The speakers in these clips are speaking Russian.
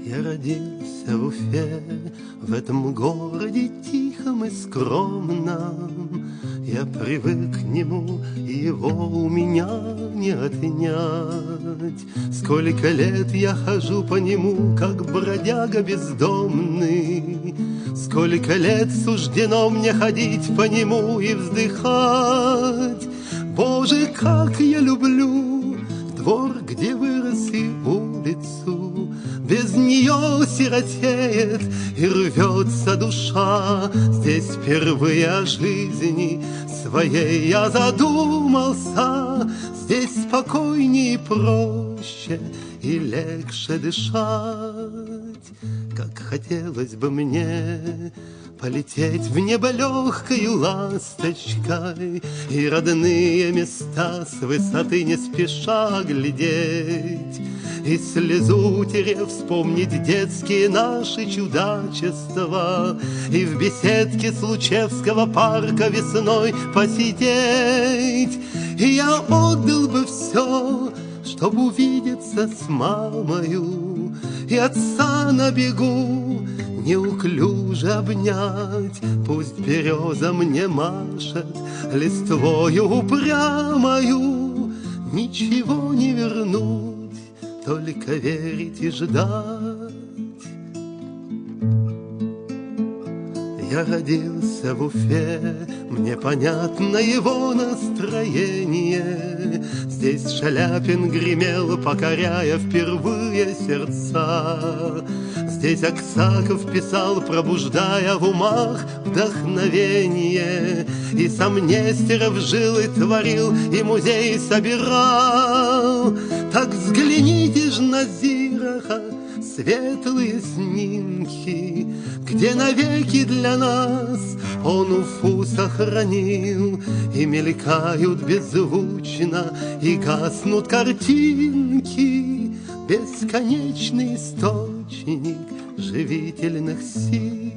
Я родился в Уфе, в этом городе тихом и скромном. Я привык к нему, и его у меня не отнять. Сколько лет я хожу по нему, как бродяга бездомный. Сколько лет суждено мне ходить по нему и вздыхать. Боже, как я люблю двор, где вырос, и улицу. Без нее сиротеет и рвется душа. Здесь впервые о жизни своей я задумался. Здесь спокойнее и проще, и легче дышать. Как хотелось бы мне полететь в небо легкою ласточкой и родные места с высоты не спеша глядеть, и слезу утерев вспомнить детские наши чудачества, и в беседке Случевского парка весной посидеть. И я отдал бы все, чтоб увидеться с мамою и отца на бегу неуклюже обнять. Пусть береза мне машет листвою упрямою, ничего не вернуть, только верить и ждать. Я родился в Уфе, мне понятно его настроение. Здесь Шаляпин гремел, покоряя впервые сердца. Здесь Аксаков писал, пробуждая в умах вдохновение. И сам Нестеров жил и творил, и музей собирал. Так взгляните ж на Зираха, светлые снимки, где навеки для нас он Уфу сохранил. И мелькают беззвучно, и гаснут картинки, бесконечный источник живительных сил.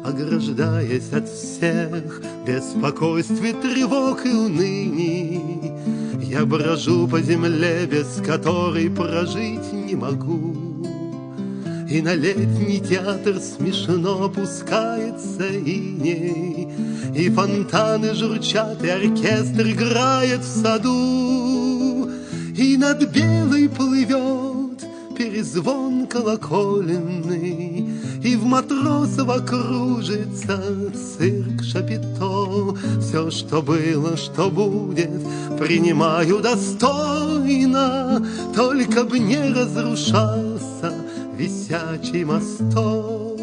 Ограждаясь от всех беспокойств, тревог и уныний, я брожу по земле, без которой прожить не могу. И на летний театр смешно опускается иней, и фонтаны журчат, и оркестр играет в саду, и над Белой плывет перезвон колокольный, и в Матросово кружится цирк Шапито. Все, что было, что будет, принимаю достойно, только б не разрушался висячий мосток.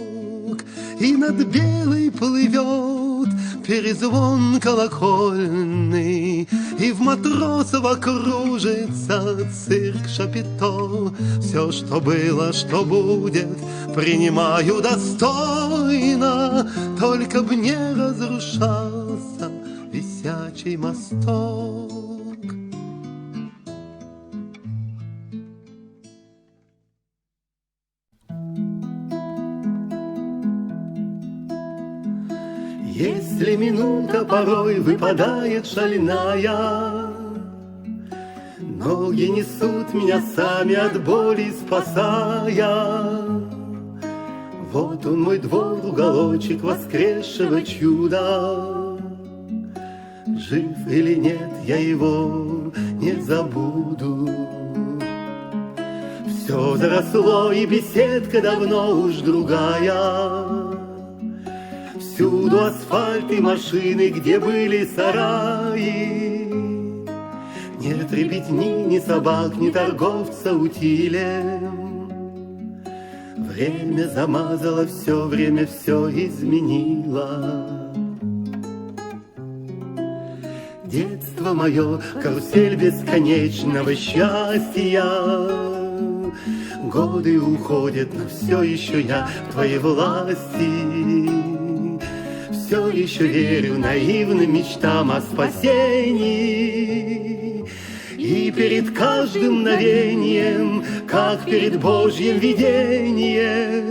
И над Белой плывет перезвон колокольный, и в Матросово кружится цирк Шапито. Все, что было, что будет, принимаю достойно, только б не разрушался висячий мосток. Если минута порой выпадает шальная, ноги несут меня сами от боли спасая. Вот он мой двор, уголочек воскресшего чуда. Жив или нет, я его не забуду. Все заросло, и беседка давно уж другая. Всюду асфальт и машины, где были сараи. Нет ребятни, ни собак, ни торговца утилем. Время замазало все, время все изменило. Детство мое, карусель бесконечного счастья. Годы уходят, но все еще я в твоей власти. Все еще верю наивным мечтам о спасении. И перед каждым мгновением, как перед Божьим видением,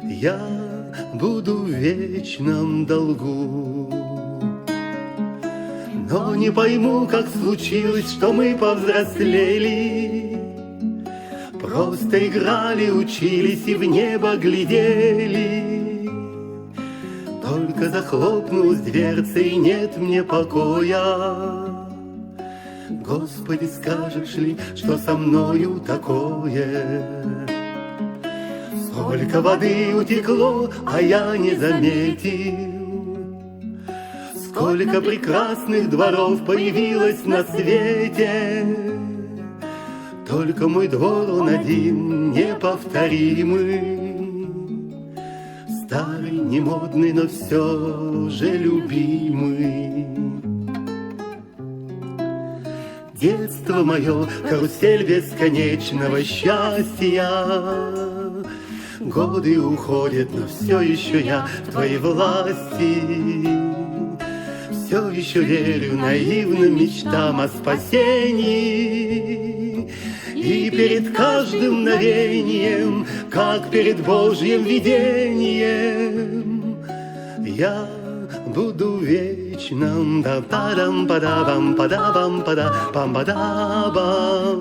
я буду в вечном долгу. Но не пойму, как случилось, что мы повзрослели. Просто играли, учились и в небо глядели. Только захлопнулась дверца, и нет мне покоя. Господи, скажешь ли, что со мною такое? Сколько воды утекло, а я не заметил. Сколько прекрасных дворов появилось на свете. Только мой двор, он один, неповторимый. Старый, немодный, но все же любимый. Детство мое, карусель бесконечного счастья. Годы уходят, но все еще я в твоей власти. Все еще верю наивным мечтам о спасении. И перед каждым мгновением, как перед Божьим видением, я буду вечным. Да-па-дам-па-да-бам, па-да-бам-па-да, пам-па-да-бам.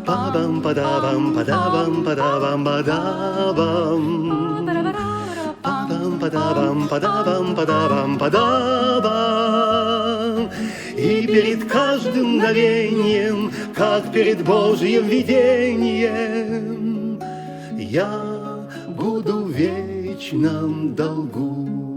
Па-бам-па-да-бам, па-да-бам, па-да-бам, па-да-бам. Па-бам, па-да-бам, па-да-бам, па-да-бам, па-да-бам. И перед каждым мгновением, как перед Божьим видением, я буду в вечном долгу.